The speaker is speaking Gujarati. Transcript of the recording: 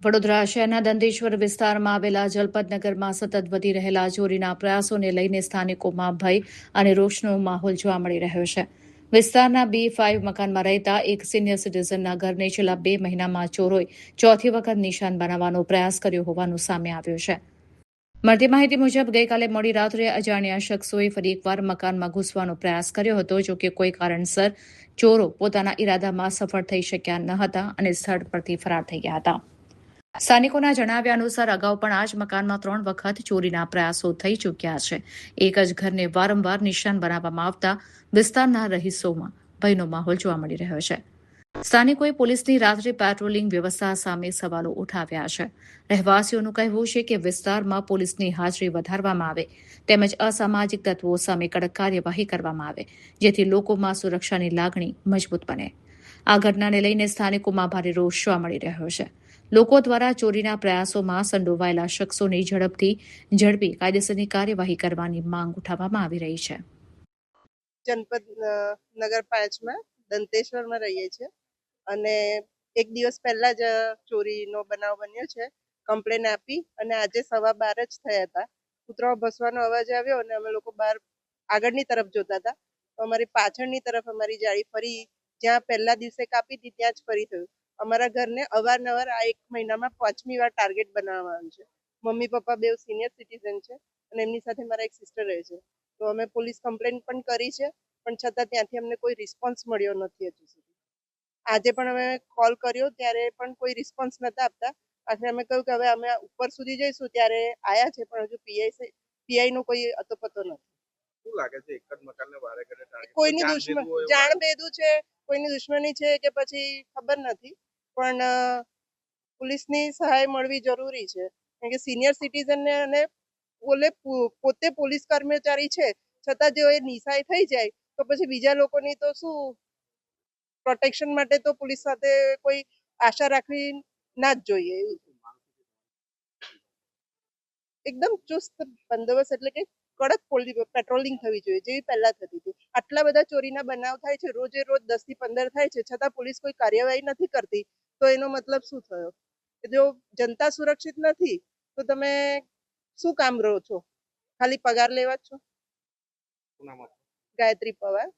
વડોદરા શહેરના દંતેશ્વર વિસ્તારમાં આવેલા જલપતનગરમાં સતત વધી રહેલા ચોરીના પ્રયાસોને લઈને સ્થાનિકોમાં ભય અને રોષનો માહોલ જોવા મળી રહ્યો છે. વિસ્તારના B5 મકાનમાં રહેતા એક સિનિયર સિટીઝનના ઘરને છેલ્લા 2 મહિનામાં ચોરોએ ચોથી વખત નિશાન બનાવવાનો પ્રયાસ કર્યો હોવાનું સામે આવ્યું છે. મળતી માહિતી મુજબ ગઈકાલે મોડી રાત્રે અજાણ્યા શખ્સોએ ફરી એકવાર મકાનમાં ઘૂસવાનો પ્રયાસ કર્યો હતો, જોકે કોઈ કારણસર ચોરો પોતાના ઈરાદામાં સફળ થઈ શક્યા ન હતા અને સ્થળ પરથી ફરાર થઈ ગયા હતા. સ્થાનિકોના જણાવ્યા અનુસાર અગાઉ પણ આ જ મકાનમાં 3 વખત ચોરીના પ્રયાસો થઈ ચૂક્યા છે. એક જ ઘરને વારંવાર નિશાન બનાવવામાં આવતા વિસ્તારના રહીશોમાં ભયનો માહોલ જોવા મળી રહ્યો છે. સ્થાનિકોએ પોલીસની રાત્રિ પેટ્રોલિંગ વ્યવસ્થા સામે સવાલો ઉઠાવ્યા છે. રહેવાસીઓનું કહેવું છે કે વિસ્તારમાં પોલીસની હાજરી વધારવામાં આવે તેમજ અસામાજિક તત્વો સામે કડક કાર્યવાહી કરવામાં આવે, જેથી લોકોમાં સુરક્ષાની લાગણી મજબૂત બને. આ ઘટનાને લઈને સ્થાનિકોમાં ભારે રોષ જોવા મળી રહ્યો છે. લોકો દ્વારા ચોરીના પ્રયાસોમાં સંડોવાયેલા શખ્સોને ઝડપી કાયદેસરની કાર્યવાહી કરવાની માંગ ઉઠાવવામાં આવી રહી છે. જનપદ નગર 5 માં દંતેશ્વરમાં રહીએ છીએ અને એક દિવસ પહેલા જ ચોરીનો બનાવ બન્યો છે. કમ્પ્લેન આપી અને આજે 12:15 જ થયા હતા. કૂતરાઓ ભસવાનો અવાજ આવ્યો અને અમે લોકો બહાર આગળની તરફ જોતા હતા. અમારી પાછળની તરફ અમારી જાળી ફરી જ્યાં પહેલા દિવસે કાપી હતી ત્યાં જ ફરી થયું. અમારા ઘરને અવારનવાર આ 1 મહિનામાં 5મી વાર ટાર્ગેટ બનાવવામાં આવ્યું છે. મમ્મી પપ્પા બેવ સિનિયર સિટીઝન છે અને એમની સાથે મારા એક સિસ્ટર રહે છે. તો અમે પોલીસ કમ્પ્લેન પણ કરી છે, પણ છતાં ત્યાંથી અમને કોઈ રિસ્પોન્સ મળ્યો નથી હજુ સુધી. આજે પણ અમે કોલ કર્યો ત્યારે પણ કોઈ રિસ્પોન્સ નતા આપતા. આખરે અમે કહ્યું કે હવે અમે ઉપર સુધી જઈશું ત્યારે આયા છે, પણ હજુ પીઆઈ નો કોઈ અતોપતો નથી. શું લાગે છે એક જ મકાનને વારે ઘડે ટાર્ગેટ કોઈની જાણભેદુ છે, કોઈની દુશ્મની છે કે પછી ખબર નથી, પણ પોલીસની સહાય મળવી જરૂરી છે, કારણ કે સિનિયર સિટીઝનને અને પોતે પોલીસ કર્મચારી છે છતાં જો એ નિશાય થઈ જાય તો પછી બીજા લોકોની તો શું પ્રોટેક્શન માટે તો પોલીસ સાથે કોઈ આશા રાખવી ના જ જોઈએ. એકદમ ચુસ્ત બંદોબસ્ત એટલે કે કડક પેટ્રોલિંગ થવી જોઈએ, જેવી પહેલા થતી હતી. આટલા બધા ચોરીના બનાવ થાય છે, રોજે રોજ 10 થી 15 થાય છે, છતાં પોલીસ કોઈ કાર્યવાહી નથી કરતી, તો એનો મતલબ શું થયો? જો જનતા સુરક્ષિત નથી તો તમે શું કામ રહો છો? ખાલી પગાર લેવા જ છો? ગાયત્રી પવાર.